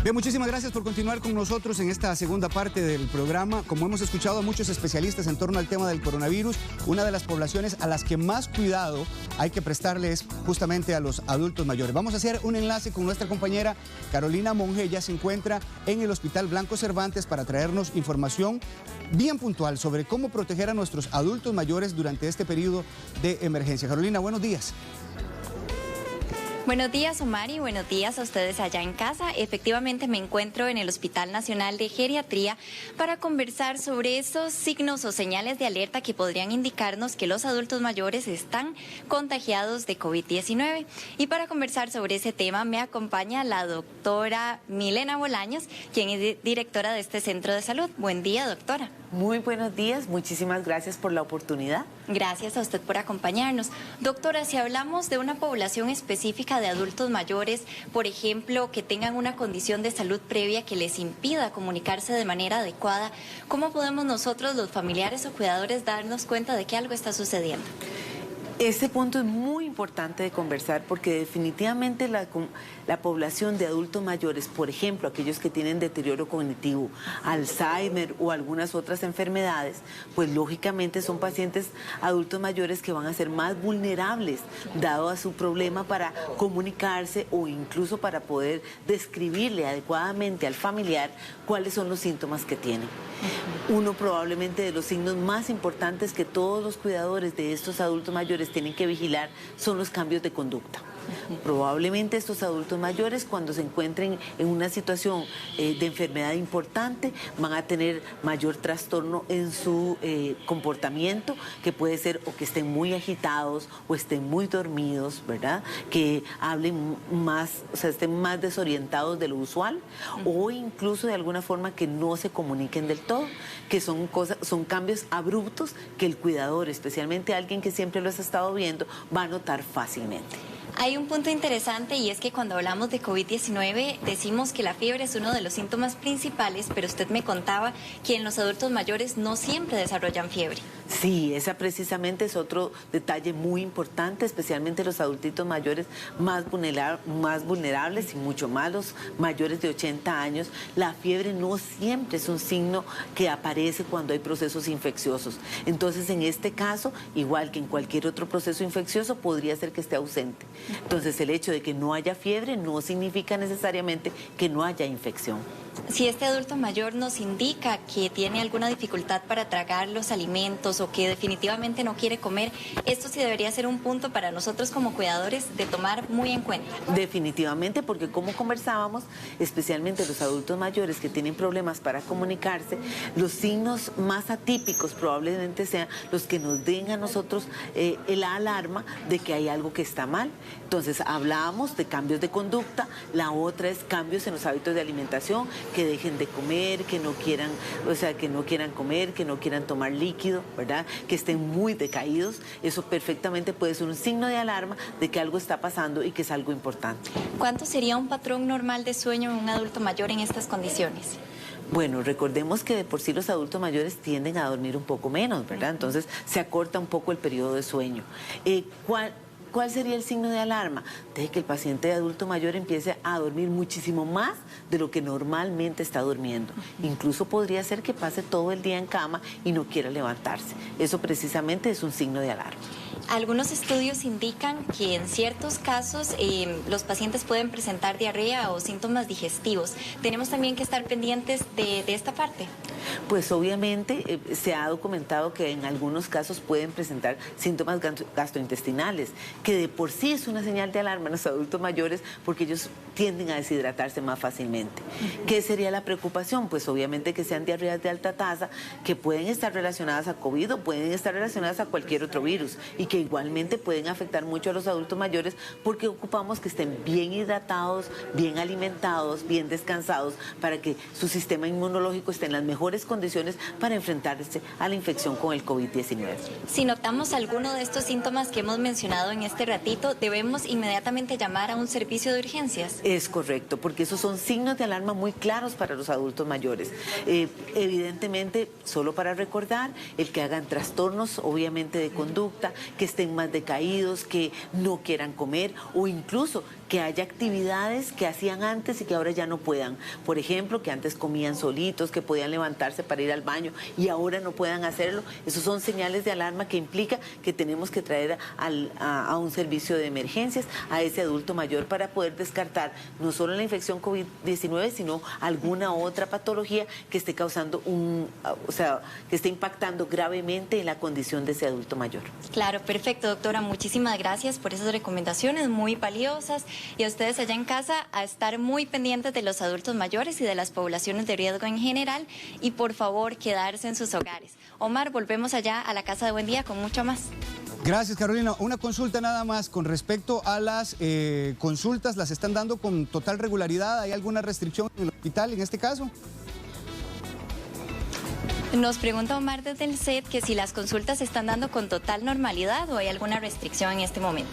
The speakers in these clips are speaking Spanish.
Bien, muchísimas gracias por continuar con nosotros en esta segunda parte del programa. Como hemos escuchado a muchos especialistas en torno al tema del coronavirus, una de las poblaciones a las que más cuidado hay que prestarle es justamente a los adultos mayores. Vamos a hacer un enlace con nuestra compañera Carolina Monge. Ella se encuentra en el Hospital Blanco Cervantes para traernos información bien puntual sobre cómo proteger a nuestros adultos mayores durante este periodo de emergencia. Carolina, buenos días. Buenos días, Omar, y buenos días a ustedes allá en casa. Efectivamente, me encuentro en el Hospital Nacional de Geriatría para conversar sobre esos signos o señales de alerta que podrían indicarnos que los adultos mayores están contagiados de COVID-19. Y para conversar sobre ese tema me acompaña la doctora Milena Bolaños, quien es directora de este centro de salud. Buen día, doctora. Muy buenos días, muchísimas gracias por la oportunidad. Gracias a usted por acompañarnos. Doctora, si hablamos de una población específica de adultos mayores, por ejemplo, que tengan una condición de salud previa que les impida comunicarse de manera adecuada, ¿cómo podemos nosotros, los familiares o cuidadores, darnos cuenta de que algo está sucediendo? Este punto es muy importante de conversar porque definitivamente la población de adultos mayores, por ejemplo, aquellos que tienen deterioro cognitivo, Alzheimer o algunas otras enfermedades, pues lógicamente son pacientes adultos mayores que van a ser más vulnerables dado a su problema para comunicarse o incluso para poder describirle adecuadamente al familiar cuáles son los síntomas que tienen. Uno probablemente de los signos más importantes que todos los cuidadores de estos adultos mayores tienen que vigilar son los cambios de conducta. Probablemente estos adultos mayores, cuando se encuentren en una situación de enfermedad importante, van a tener mayor trastorno en su comportamiento, que puede ser o que estén muy agitados o estén muy dormidos, ¿verdad? Que hablen más, o sea, estén más desorientados de lo usual, o incluso de alguna forma que no se comuniquen del todo, que son cambios abruptos que el cuidador, especialmente alguien que siempre los ha estado viendo, va a notar fácilmente. Hay un punto interesante y es que cuando hablamos de COVID-19 decimos que la fiebre es uno de los síntomas principales, pero usted me contaba que en los adultos mayores no siempre desarrollan fiebre. Sí, esa precisamente es otro detalle muy importante, especialmente los adultitos mayores más vulnerables y mucho más los mayores de 80 años. La fiebre no siempre es un signo que aparece cuando hay procesos infecciosos. Entonces, en este caso, igual que en cualquier otro proceso infeccioso, podría ser que esté ausente. Entonces, el hecho de que no haya fiebre no significa necesariamente que no haya infección. Si este adulto mayor nos indica que tiene alguna dificultad para tragar los alimentos o que definitivamente no quiere comer, esto sí debería ser un punto para nosotros como cuidadores de tomar muy en cuenta. Definitivamente, porque como conversábamos, especialmente los adultos mayores que tienen problemas para comunicarse, los signos más atípicos probablemente sean los que nos den a nosotros la alarma de que hay algo que está mal. Entonces, hablábamos de cambios de conducta, la otra es cambios en los hábitos de alimentación, que dejen de comer, que no quieran, o sea, que no quieran comer, que no quieran tomar líquido, ¿verdad? Que estén muy decaídos. Eso perfectamente puede ser un signo de alarma de que algo está pasando y que es algo importante. ¿Cuánto sería un patrón normal de sueño en un adulto mayor en estas condiciones? Bueno, recordemos que de por sí los adultos mayores tienden a dormir un poco menos, ¿verdad? Entonces se acorta un poco el periodo de sueño. ¿Cuál sería el signo de alarma? De que el paciente adulto mayor empiece a dormir muchísimo más de lo que normalmente está durmiendo. Incluso podría ser que pase todo el día en cama y no quiera levantarse. Eso precisamente es un signo de alarma. Algunos estudios indican que en ciertos casos los pacientes pueden presentar diarrea o síntomas digestivos. ¿Tenemos también que estar pendientes de esta parte? Pues obviamente se ha documentado que en algunos casos pueden presentar síntomas gastrointestinales, que de por sí es una señal de alarma en los adultos mayores porque ellos tienden a deshidratarse más fácilmente. ¿Qué sería la preocupación? Pues obviamente que sean diarreas de alta tasa, que pueden estar relacionadas a COVID o pueden estar relacionadas a cualquier otro virus y que igualmente pueden afectar mucho a los adultos mayores porque ocupamos que estén bien hidratados, bien alimentados, bien descansados para que su sistema inmunológico esté en las mejores condiciones para enfrentarse a la infección con el COVID-19. Si notamos alguno de estos síntomas que hemos mencionado en este ratito, ¿debemos inmediatamente llamar a un servicio de urgencias? Es correcto, porque esos son signos de alarma muy claros para los adultos mayores. Evidentemente, solo para recordar, el que hagan trastornos, obviamente, de conducta, que estén más decaídos, que no quieran comer o incluso que que haya actividades que hacían antes y que ahora ya no puedan. Por ejemplo, que antes comían solitos, que podían levantarse para ir al baño y ahora no puedan hacerlo. Esos son señales de alarma que implica que tenemos que traer a un servicio de emergencias a ese adulto mayor para poder descartar no solo la infección COVID-19, sino alguna otra patología que esté causando que esté impactando gravemente en la condición de ese adulto mayor. Claro, perfecto, doctora. Muchísimas gracias por esas recomendaciones muy valiosas, y a ustedes allá en casa a estar muy pendientes de los adultos mayores y de las poblaciones de riesgo en general, y por favor quedarse en sus hogares. Omar, volvemos allá a la Casa de Buen Día con mucho más. Gracias, Carolina. Una consulta nada más con respecto a las consultas. ¿Las están dando con total regularidad? ¿Hay alguna restricción en el hospital en este caso? Nos pregunta Omar desde el set que si las consultas se están dando con total normalidad o hay alguna restricción en este momento.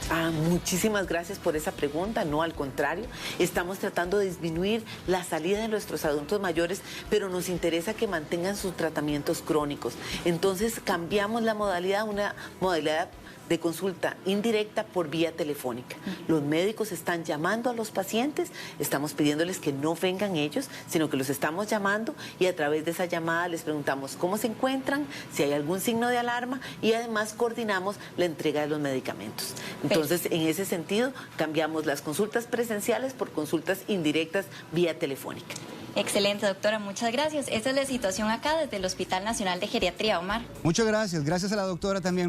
Muchísimas gracias por esa pregunta. No, al contrario, estamos tratando de disminuir la salida de nuestros adultos mayores, pero nos interesa que mantengan sus tratamientos crónicos. Entonces cambiamos la modalidad a una modalidad de consulta indirecta por vía telefónica. Los médicos están llamando a los pacientes, estamos pidiéndoles que no vengan ellos, sino que los estamos llamando, y a través de esa llamada les preguntamos cómo se encuentran, si hay algún signo de alarma, y además coordinamos la entrega de los medicamentos. Entonces, en ese sentido, cambiamos las consultas presenciales por consultas indirectas vía telefónica. Excelente, doctora, muchas gracias. Esta es la situación acá desde el Hospital Nacional de Geriatría, Omar. Muchas gracias. Gracias a la doctora también.